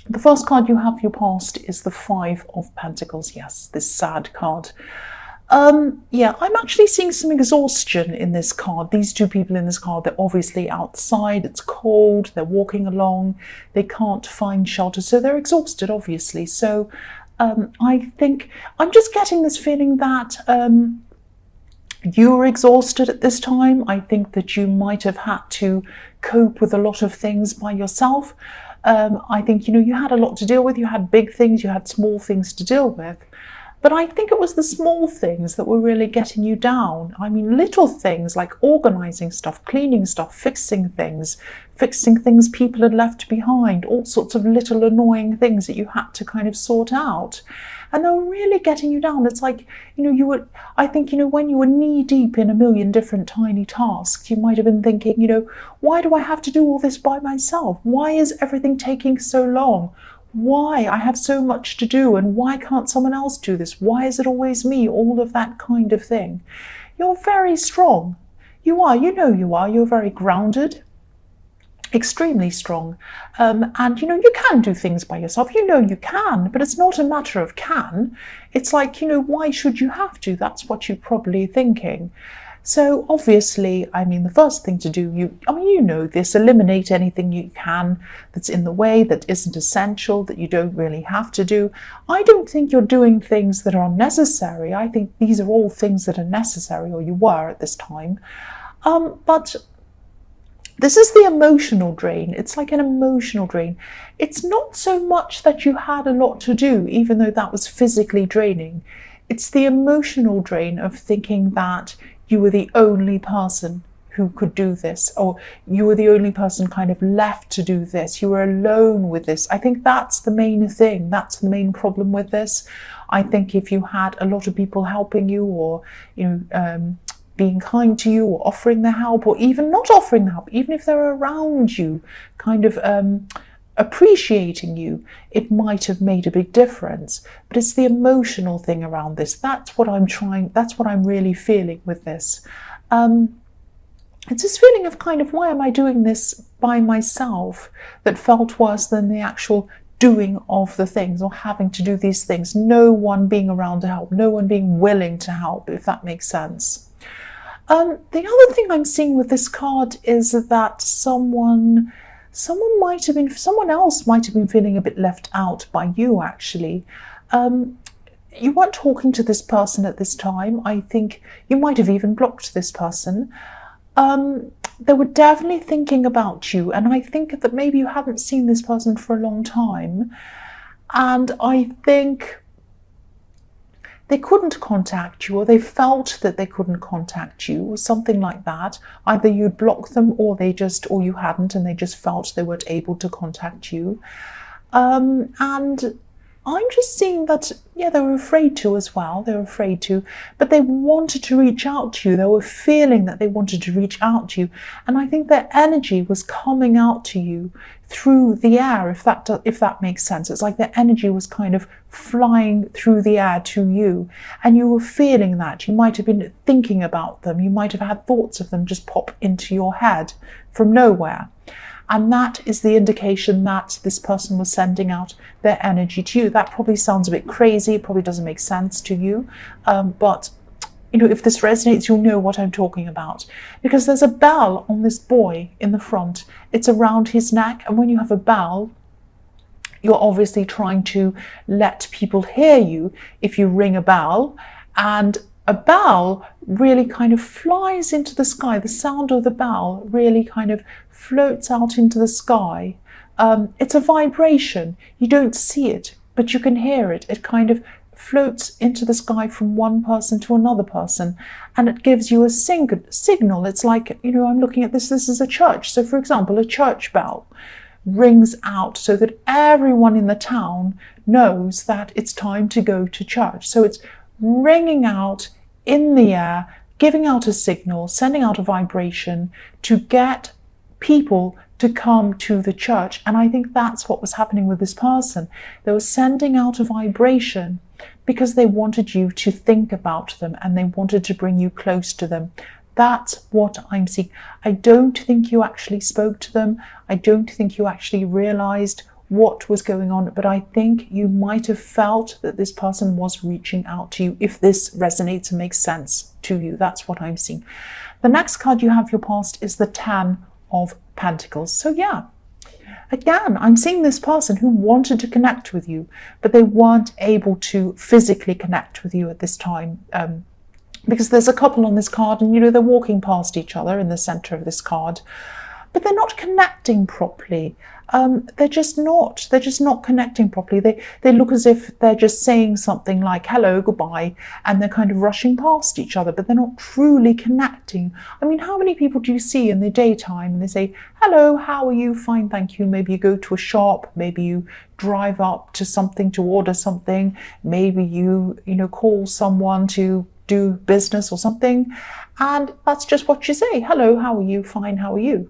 The first card you have for your past is the Five of Pentacles. Yes, this sad card. Yeah, I'm actually seeing some exhaustion in this card. These two people in this card, they're obviously outside, it's cold, they're walking along, they can't find shelter, so they're exhausted, obviously. So I think I'm just getting this feeling that you're exhausted at this time. I think that you might have had to cope with a lot of things by yourself. I think, you had a lot to deal with. You had big things, you had small things to deal with. But I think it was the small things that were really getting you down. I mean, little things like organising stuff, cleaning stuff, fixing things people had left behind, all sorts of little annoying things that you had to kind of sort out. And they were really getting you down. It's like, I think, when you were knee deep in a million different tiny tasks, you might have been thinking, why do I have to do all this by myself? Why is everything taking so long? Why? I have so much to do, and why can't someone else do this? Why is it always me? All of that kind of thing. You're very strong. You are, you are. You're very grounded, extremely strong. And, you can do things by yourself. You can, but it's not a matter of can. It's like, why should you have to? That's what you're probably thinking. So obviously, I mean, the first thing to do, this, eliminate anything you can that's in the way, that isn't essential, that you don't really have to do. I don't think you're doing things that are unnecessary. I think these are all things that are necessary, or you were at this time. But this is the emotional drain. It's like an emotional drain. It's not so much that you had a lot to do, even though that was physically draining. It's the emotional drain of thinking that you were the only person who could do this, or you were the only person kind of left to do this. You were alone with this. I think that's the main thing. That's the main problem with this. I think if you had a lot of people helping you, or, being kind to you, or offering the help, or even not offering the help, even if they're around you, kind of appreciating you, it might have made a big difference. But it's the emotional thing around this. That's what I'm really feeling with this. It's this feeling of kind of, why am I doing this by myself, that felt worse than the actual doing of the things, or having to do these things. No one being around to help, no one being willing to help, if that makes sense. The other thing I'm seeing with this card is that someone else might have been feeling a bit left out by you, actually. You weren't talking to this person at this time. I think you might have even blocked this person. They were definitely thinking about you, and I think that maybe you haven't seen this person for a long time, and I think they couldn't contact you, or they felt that they couldn't contact you, or something like that. Either you'd blocked them, or you hadn't, and they just felt they weren't able to contact you. And I'm just seeing that, they were afraid to as well. They were afraid to, but they wanted to reach out to you. They were feeling that they wanted to reach out to you. And I think their energy was coming out to you through the air, if that makes sense. It's like their energy was kind of flying through the air to you. And you were feeling that. You might have been thinking about them. You might have had thoughts of them just pop into your head from nowhere. And that is the indication that this person was sending out their energy to you. That probably sounds a bit crazy. It probably doesn't make sense to you. But, if this resonates, you'll know what I'm talking about. Because there's a bell on this boy in the front. It's around his neck. And when you have a bell, you're obviously trying to let people hear you if you ring a bell. And a bell really kind of flies into the sky. The sound of the bell really kind of floats out into the sky. It's a vibration. You don't see it, but you can hear it. It kind of floats into the sky from one person to another person, and it gives you a signal. It's like, I'm looking at this is a church. So for example, a church bell rings out so that everyone in the town knows that it's time to go to church. So it's ringing out in the air, giving out a signal, sending out a vibration to get people to come to the church. And I think that's what was happening with this person. They were sending out a vibration because they wanted you to think about them, and they wanted to bring you close to them. That's what I'm seeing. I don't think you actually spoke to them. I don't think you actually realized what was going on, but I think you might have felt that this person was reaching out to you, if this resonates and makes sense to you. That's what I'm seeing. The next card you have, your past, is the 10 of Pentacles. So yeah, again, I'm seeing this person who wanted to connect with you, but they weren't able to physically connect with you at this time. Because there's a couple on this card, and they're walking past each other in the center of this card, but they're not connecting properly. They're just not connecting properly. They look as if they're just saying something like hello, goodbye, and they're kind of rushing past each other, but they're not truly connecting. I mean, how many people do you see in the daytime and they say, hello, how are you? Fine, thank you. Maybe you go to a shop, maybe you drive up to something to order something, maybe you call someone to do business or something, and that's just what you say. Hello, how are you? Fine, how are you?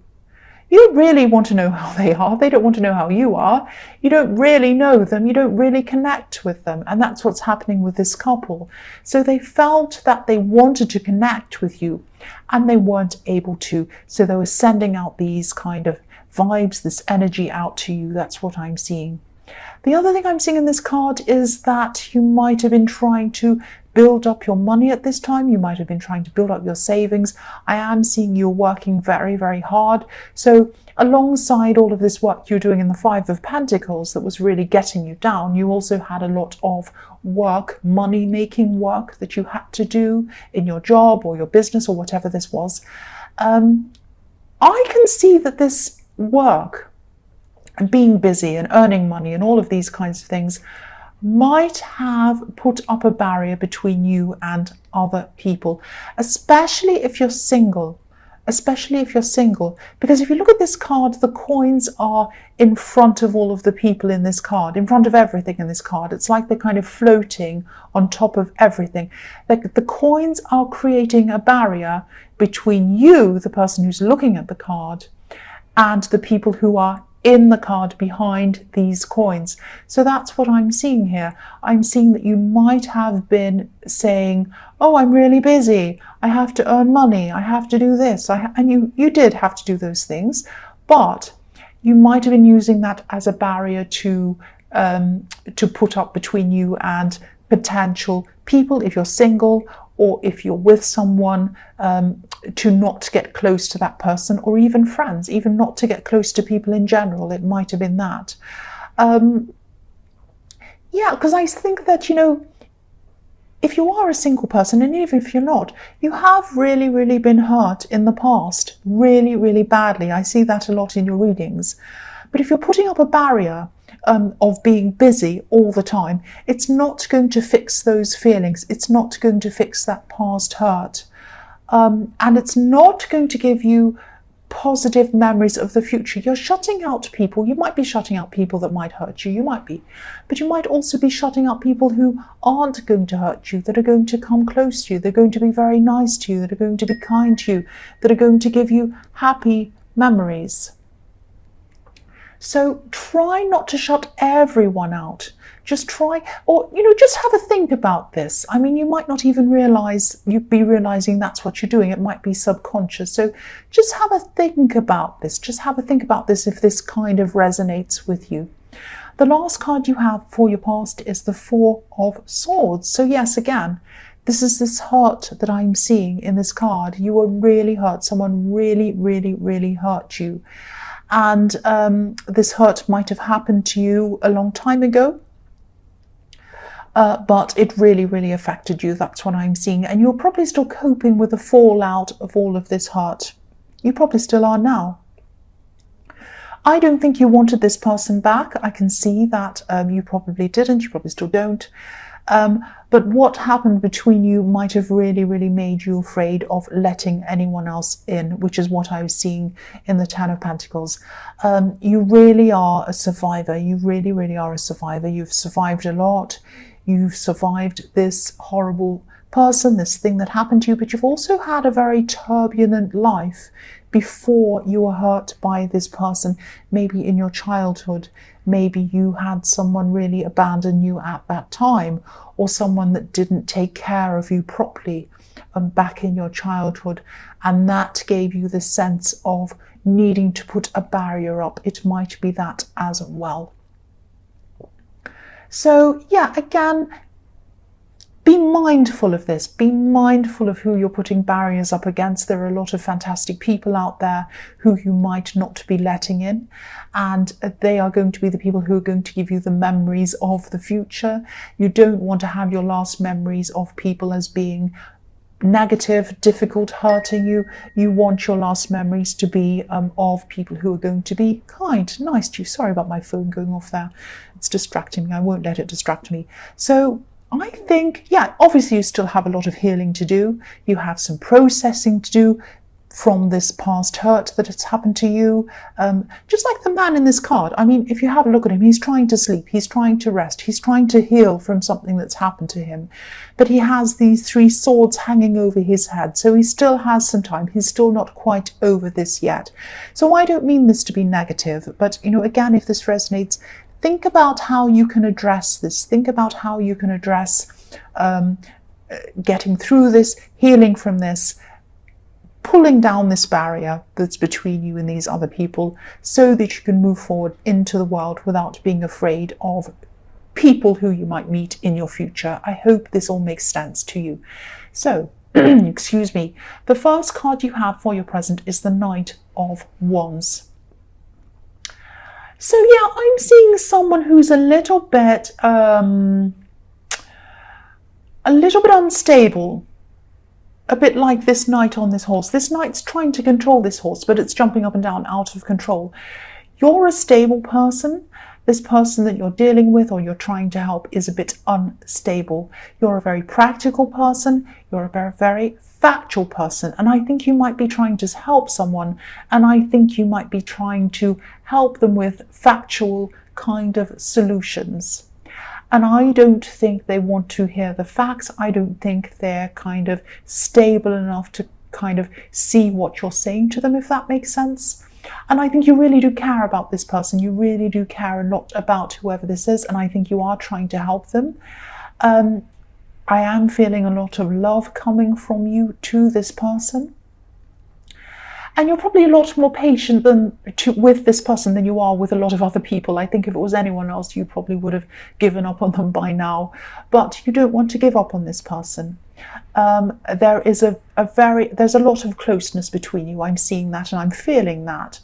You don't really want to know how they are. They don't want to know how you are. You don't really know them. You don't really connect with them. And that's what's happening with this couple. So they felt that they wanted to connect with you and they weren't able to. So they were sending out these kind of vibes, this energy out to you. That's what I'm seeing. The other thing I'm seeing in this card is that you might have been trying to build up your money at this time. You might have been trying to build up your savings. I am seeing you're working very, very hard. So alongside all of this work you're doing in the 5 of Pentacles that was really getting you down, you also had a lot of work, money-making work that you had to do in your job or your business or whatever this was. I can see that this work and being busy and earning money and all of these kinds of things might have put up a barrier between you and other people, especially if you're single. Because if you look at this card, the coins are in front of all of the people in this card, in front of everything in this card. It's like they're kind of floating on top of everything. Like the coins are creating a barrier between you, the person who's looking at the card, and the people who are in the card behind these coins. So that's what I'm seeing here. I'm seeing that you might have been saying, oh, I'm really busy, I have to earn money, I have to do this, and you did have to do those things, but you might have been using that as a barrier to put up between you and potential people, if you're single, or if you're with someone, to not get close to that person, or even friends, even not to get close to people in general. It might have been that. Yeah, because I think that, if you are a single person, and even if you're not, you have really, really been hurt in the past, really, really badly. I see that a lot in your readings. But if you're putting up a barrier of being busy all the time, it's not going to fix those feelings. It's not going to fix that past hurt. And it's not going to give you positive memories of the future. You're shutting out people. You might be shutting out people that might hurt you. You might be. But you might also be shutting out people who aren't going to hurt you, that are going to come close to you. They're going to be very nice to you, that are going to be kind to you, that are going to give you happy memories. So try not to shut everyone out. Just try, or, just have a think about this. I mean, you might not even you'd be realizing that's what you're doing. It might be subconscious. So just have a think about this. Just have a think about this if this kind of resonates with you. The last card you have for your past is the 4 of Swords. So yes, again, this is this hurt that I'm seeing in this card. You were really hurt. Someone really, really, really hurt you. And this hurt might have happened to you a long time ago, but it really, really affected you. That's what I'm seeing. And you're probably still coping with the fallout of all of this hurt. You probably still are now. I don't think you wanted this person back. I can see that you probably didn't. You probably still don't. But what happened between you might have really, really made you afraid of letting anyone else in, which is what I was seeing in the 10 of Pentacles. You really are a survivor. You really, really are a survivor. You've survived a lot. You've survived this horrible person, this thing that happened to you, but you've also had a very turbulent life before you were hurt by this person. Maybe in your childhood, maybe you had someone really abandon you at that time, or someone that didn't take care of you properly back in your childhood, and that gave you the sense of needing to put a barrier up. It might be that as well. So yeah, again, be mindful of this. Be mindful of who you're putting barriers up against. There are a lot of fantastic people out there who you might not be letting in, and they are going to be the people who are going to give you the memories of the future. You don't want to have your last memories of people as being negative, difficult, hurting you. You want your last memories to be of people who are going to be kind, nice to you. Sorry about my phone going off there. It's distracting me. I won't let it distract me. So I think, yeah, obviously you still have a lot of healing to do. You have some processing to do from this past hurt that has happened to you. Just like the man in this card. I mean, if you have a look at him, he's trying to sleep, he's trying to rest, he's trying to heal from something that's happened to him. But he has these 3 swords hanging over his head, so he still has some time. He's still not quite over this yet. So I don't mean this to be negative, but, you know, again, if this resonates, think about how you can address this. Think about how you can address getting through this, healing from this, pulling down this barrier that's between you and these other people, so that you can move forward into the world without being afraid of people who you might meet in your future. I hope this all makes sense to you. So, excuse me, the first card you have for your present is the Knight of Wands. So yeah, I'm seeing someone who's a little bit unstable. A bit like this knight on this horse. This knight's trying to control this horse, but it's jumping up and down out of control. You're a stable person. This person that you're dealing with or you're trying to help is a bit unstable. You're a very practical person. You're a very, very factual person. And I think you might be trying to help someone. And I think you might be trying to help them with factual kind of solutions. And I don't think they want to hear the facts. I don't think they're kind of stable enough to kind of see what you're saying to them, if that makes sense. And I think you really do care about this person. You really do care a lot about whoever this is. And I think you are trying to help them. I am feeling a lot of love coming from you to this person. And you're probably a lot more patient with this person than you are with a lot of other people. I think if it was anyone else, you probably would have given up on them by now. But you don't want to give up on this person. There's a lot of closeness between you. I'm seeing that and I'm feeling that.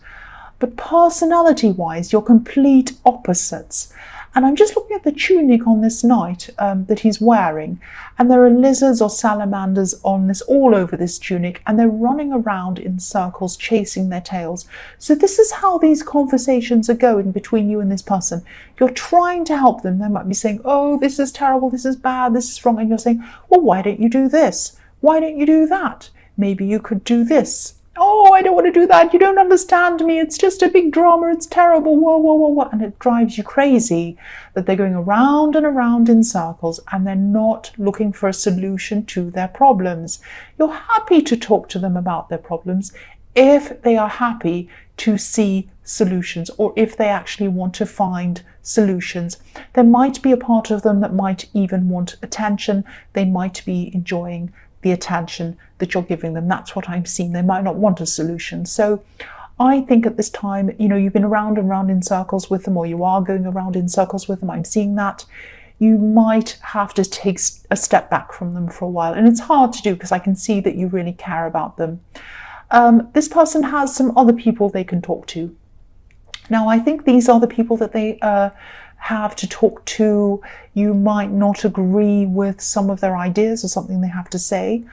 But personality-wise, you're complete opposites. And I'm just looking at the tunic on this knight that he's wearing. And there are lizards or salamanders on this, all over this tunic. And they're running around in circles, chasing their tails. So this is how these conversations are going between you and this person. You're trying to help them. They might be saying, oh, this is terrible, this is bad, this is wrong. And you're saying, well, why don't you do this? Why don't you do that? Maybe you could do this. Oh, I don't want to do that. You don't understand me. It's just a big drama. It's terrible. Whoa, whoa, whoa, whoa. And it drives you crazy that they're going around and around in circles and they're not looking for a solution to their problems. You're happy to talk to them about their problems if they are happy to see solutions or if they actually want to find solutions. There might be a part of them that might even want attention. They might be enjoying the attention that you're giving them. That's what I'm seeing. They might not want a solution. So I think at this time, you know, you've been around and around in circles with them, or you are going around in circles with them. I'm seeing that. You might have to take a step back from them for a while. And it's hard to do because I can see that you really care about them. This person has some other people they can talk to. Now, I think these are the people that they have to talk to. You might not agree with some of their ideas or something they have to say,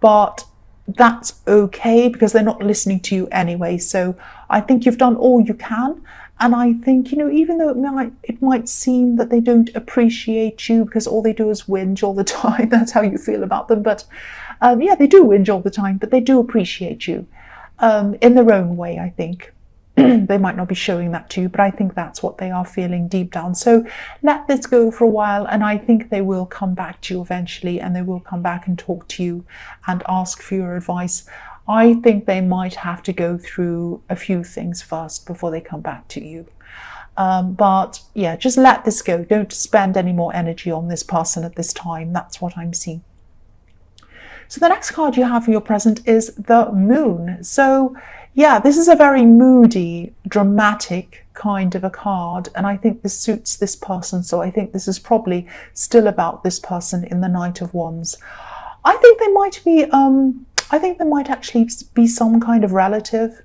but that's okay because they're not listening to you anyway. So I think you've done all you can. And I think, you know, even though it might seem that they don't appreciate you because all they do is whinge all the time, that's how you feel about them. But yeah, they do whinge all the time, but they do appreciate you in their own way, I think. They might not be showing that to you, but I think that's what they are feeling deep down. So let this go for a while, and I think they will come back to you eventually, and they will come back and talk to you and ask for your advice. I think they might have to go through a few things first before they come back to you. But yeah, just let this go. Don't spend any more energy on this person at this time. That's what I'm seeing. So the next card you have for your present is the Moon. So Yeah, this is a very moody, dramatic kind of a card, and I think this suits this person, so I think this is probably still about this person in the Knight of Wands. I think they might be, I think there might actually be some kind of relative,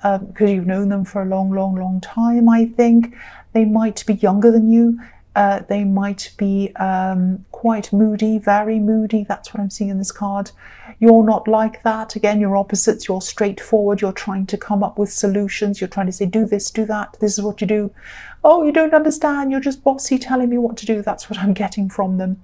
because you've known them for a long, long, long time. I think they might be younger than you. They might be quite moody, very moody. That's what I'm seeing in this card. You're not like that. Again, you're opposites. You're straightforward. You're trying to come up with solutions. You're trying to say, do this, do that. This is what you do. Oh, you don't understand. You're just bossy telling me what to do. That's what I'm getting from them.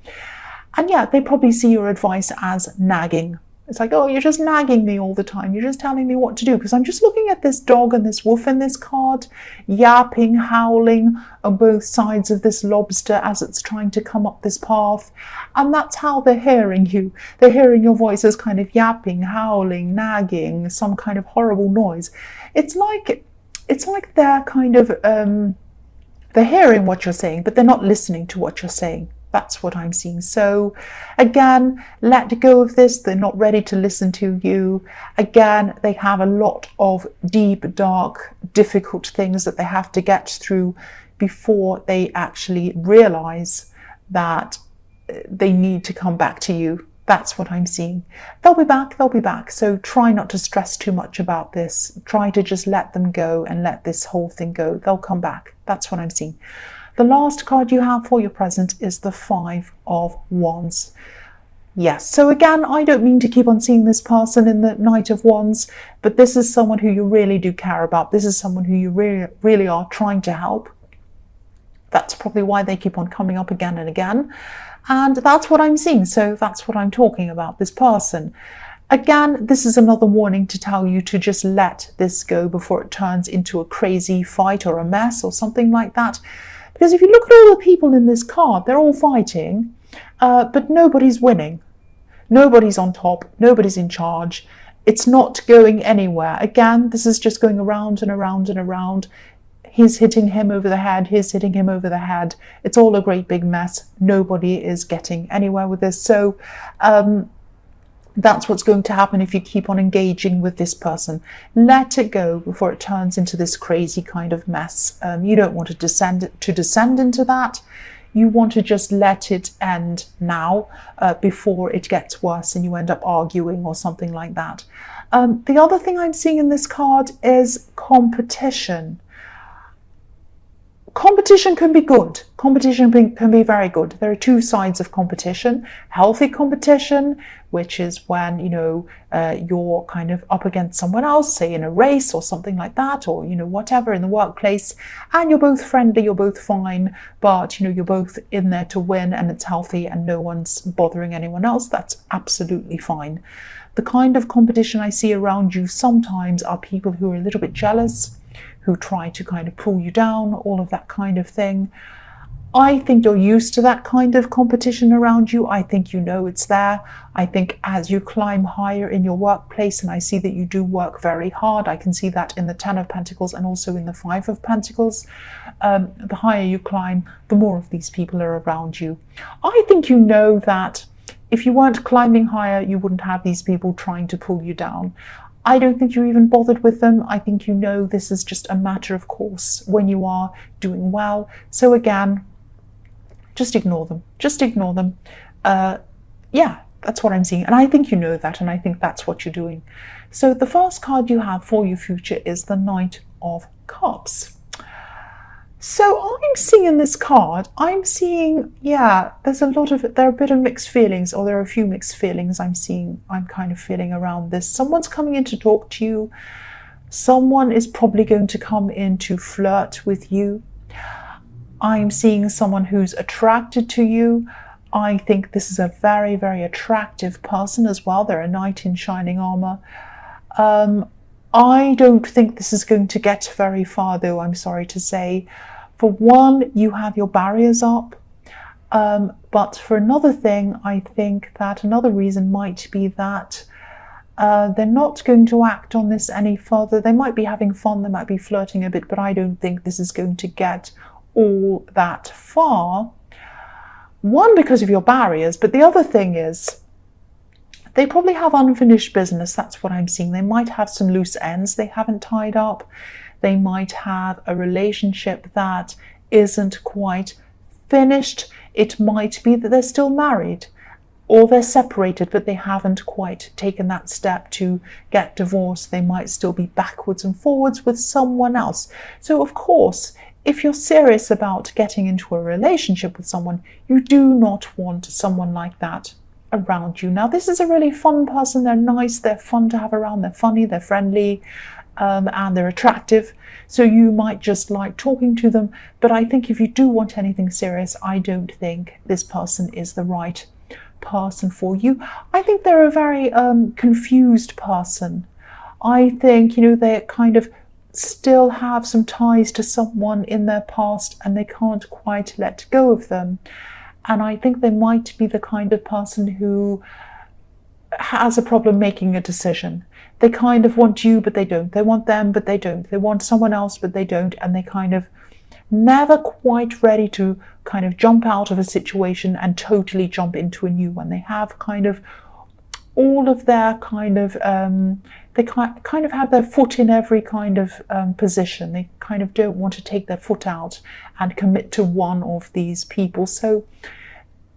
And yeah, they probably see your advice as nagging. It's like, oh, you're just nagging me all the time. You're just telling me what to do. Because I'm just looking at this dog and this wolf in this card, yapping, howling on both sides of this lobster as it's trying to come up this path. And that's how they're hearing you. They're hearing your voice as kind of yapping, howling, nagging, some kind of horrible noise. It's like they're kind of, they're hearing what you're saying, but they're not listening to what you're saying. That's what I'm seeing. So again, let go of this. They're not ready to listen to you. Again, they have a lot of deep, dark, difficult things that they have to get through before they actually realize that they need to come back to you. That's what I'm seeing. They'll be back, they'll be back. So try not to stress too much about this. Try to just let them go and let this whole thing go. They'll come back. That's what I'm seeing. The last card you have for your present is the Five of Wands. Yes, so again, I don't mean to keep on seeing this person in the Knight of Wands, but this is someone who you really do care about. This is someone who you really are trying to help. That's probably why they keep on coming up again and again. And that's what I'm seeing. So that's what I'm talking about, this person. Again, this is another warning to tell you to just let this go before it turns into a crazy fight or a mess or something like that. Because if you look at all the people in this card, they're all fighting, but nobody's winning. Nobody's on top. Nobody's in charge. It's not going anywhere. Again, this is just going around and around and around. He's hitting him over the head. He's hitting him over the head. It's all a great big mess. Nobody is getting anywhere with this. So that's what's going to happen if you keep on engaging with this person. Let it go before it turns into this crazy kind of mess. You don't want to descend into that. You want to just let it end now before it gets worse and you end up arguing or something like that. The other thing I'm seeing in this card is competition. Competition can be good. Competition can be very good. There are two sides of competition. Healthy competition, which is when, you know, you're kind of up against someone else, say in a race or something like that, or, you know, whatever in the workplace, and you're both friendly, you're both fine, but, you know, you're both in there to win and it's healthy and no one's bothering anyone else. That's absolutely fine. The kind of competition I see around you sometimes are people who are a little bit jealous, who try to kind of pull you down, all of that kind of thing. I think you're used to that kind of competition around you. I think you know it's there. I think as you climb higher in your workplace, and I see that you do work very hard, I can see that in the Ten of Pentacles and also in the Five of Pentacles. The higher you climb, the more of these people are around you. I think you know that if you weren't climbing higher, you wouldn't have these people trying to pull you down. I don't think you're even bothered with them. I think you know this is just a matter of course when you are doing well. So again, just ignore them. Just ignore them. Yeah, that's what I'm seeing. And I think you know that, and I think that's what you're doing. So the first card you have for your future is the Knight of Cups. So I'm seeing in this card, I'm seeing, yeah, there are a bit of mixed feelings, or there are a few mixed feelings I'm kind of feeling around this. Someone's coming in to talk to you. Someone is probably going to come in to flirt with you. I'm seeing someone who's attracted to you. I think this is a very, very attractive person as well. They're a knight in shining armor. I don't think this is going to get very far, though, I'm sorry to say. For one, you have your barriers up. But for another thing, I think that another reason might be that they're not going to act on this any further. They might be having fun, they might be flirting a bit, but I don't think this is going to get all that far. One, because of your barriers, but the other thing is They probably have unfinished business. That's what I'm seeing. They might have some loose ends they haven't tied up. They might have a relationship that isn't quite finished. It might be that they're still married, or they're separated, but they haven't quite taken that step to get divorced. They might still be backwards and forwards with someone else. So of course, if you're serious about getting into a relationship with someone, you do not want someone like that around you. Now, this is a really fun person. They're nice, they're fun to have around, they're funny, they're friendly, and they're attractive. So you might just like talking to them. But I think if you do want anything serious, I don't think this person is the right person for you. I think they're a very confused person. I think, they kind of still have some ties to someone in their past and they can't quite let go of them. And I think they might be the kind of person who has a problem making a decision. They kind of want you, but they don't. They want them, but they don't. They want someone else, but they don't. And they kind of never quite ready to kind of jump out of a situation and totally jump into a new one. They have kind of all of their kind of, they kind of have their foot in every kind of position. They kind of don't want to take their foot out and commit to one of these people. So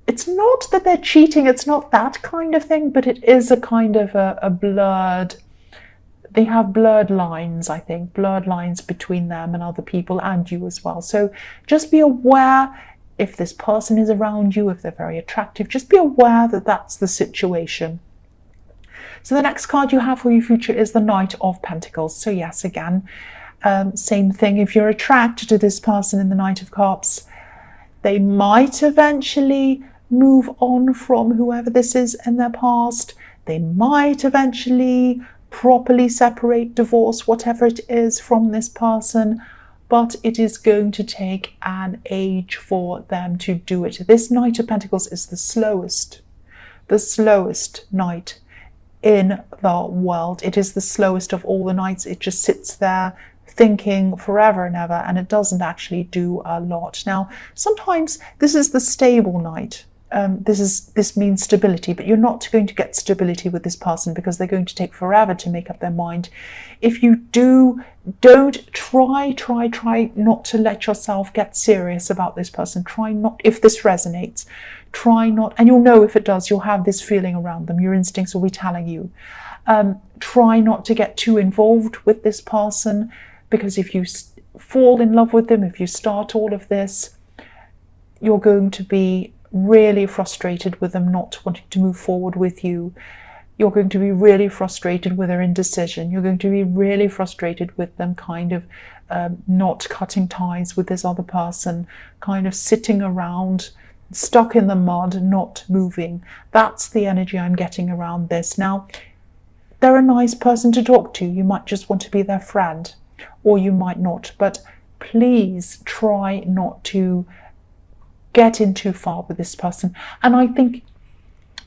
it's not that they're cheating, it's not that kind of thing, but it is a kind of a blurred, they have blurred lines, I think, blurred lines between them and other people and you as well. So just be aware if this person is around you, if they're very attractive, just be aware that that's the situation. So the next card you have for your future is the Knight of Pentacles. So yes, again, same thing. If you're attracted to this person in the Knight of Cups, they might eventually move on from whoever this is in their past. They might eventually properly separate, divorce, whatever it is from this person, but it is going to take an age for them to do it. This Knight of Pentacles is the slowest knight in the world. It is the slowest of all the knights. It just sits there thinking forever and ever, and it doesn't actually do a lot. Now, sometimes this is the stable knight. This means stability, but you're not going to get stability with this person because they're going to take forever to make up their mind. If you don't try not to let yourself get serious about this person. Try not, if this resonates, try not, and you'll know if it does, you'll have this feeling around them. Your instincts will be telling you. Try not to get too involved with this person, because if you fall in love with them, if you start all of this, you're going to be really frustrated with them not wanting to move forward with you. You're going to be really frustrated with their indecision. You're going to be really frustrated with them kind of not cutting ties with this other person, kind of sitting around, stuck in the mud, not moving. That's the energy I'm getting around this. Now, they're a nice person to talk to. You might just want to be their friend, or you might not. But please try not to get in too far with this person. And I think,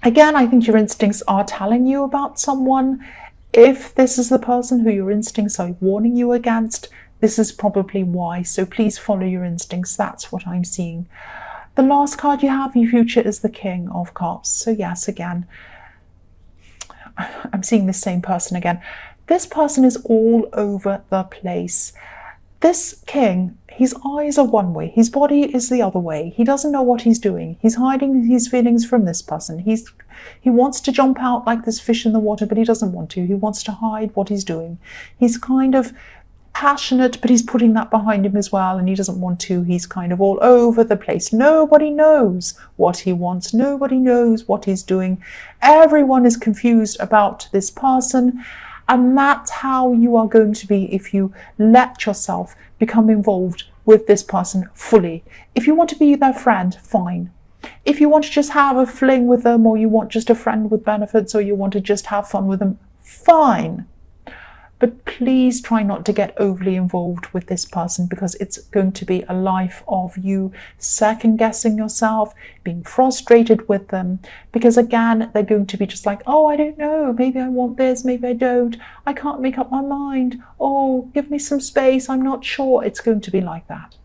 again, I think your instincts are telling you about someone. If this is the person who your instincts are warning you against, this is probably why. So please follow your instincts. That's what I'm seeing. The last card you have in your future is the King of Cups. So yes, again, I'm seeing the same person again. This person is all over the place. This king, his eyes are one way, his body is the other way. He doesn't know what he's doing. He's hiding his feelings from this person. He wants to jump out like this fish in the water, but he doesn't want to. He wants to hide what he's doing. He's kind of passionate, but he's putting that behind him as well, and he doesn't want to. He's kind of all over the place. Nobody knows what he wants. Nobody knows what he's doing. Everyone is confused about this person. And that's how you are going to be if you let yourself become involved with this person fully. If you want to be their friend, fine. If you want to just have a fling with them, or you want just a friend with benefits, or you want to just have fun with them, fine. But please try not to get overly involved with this person, because it's going to be a life of you second-guessing yourself, being frustrated with them, because again, they're going to be just like, oh, I don't know, maybe I want this, maybe I don't, I can't make up my mind, oh, give me some space, I'm not sure. It's going to be like that.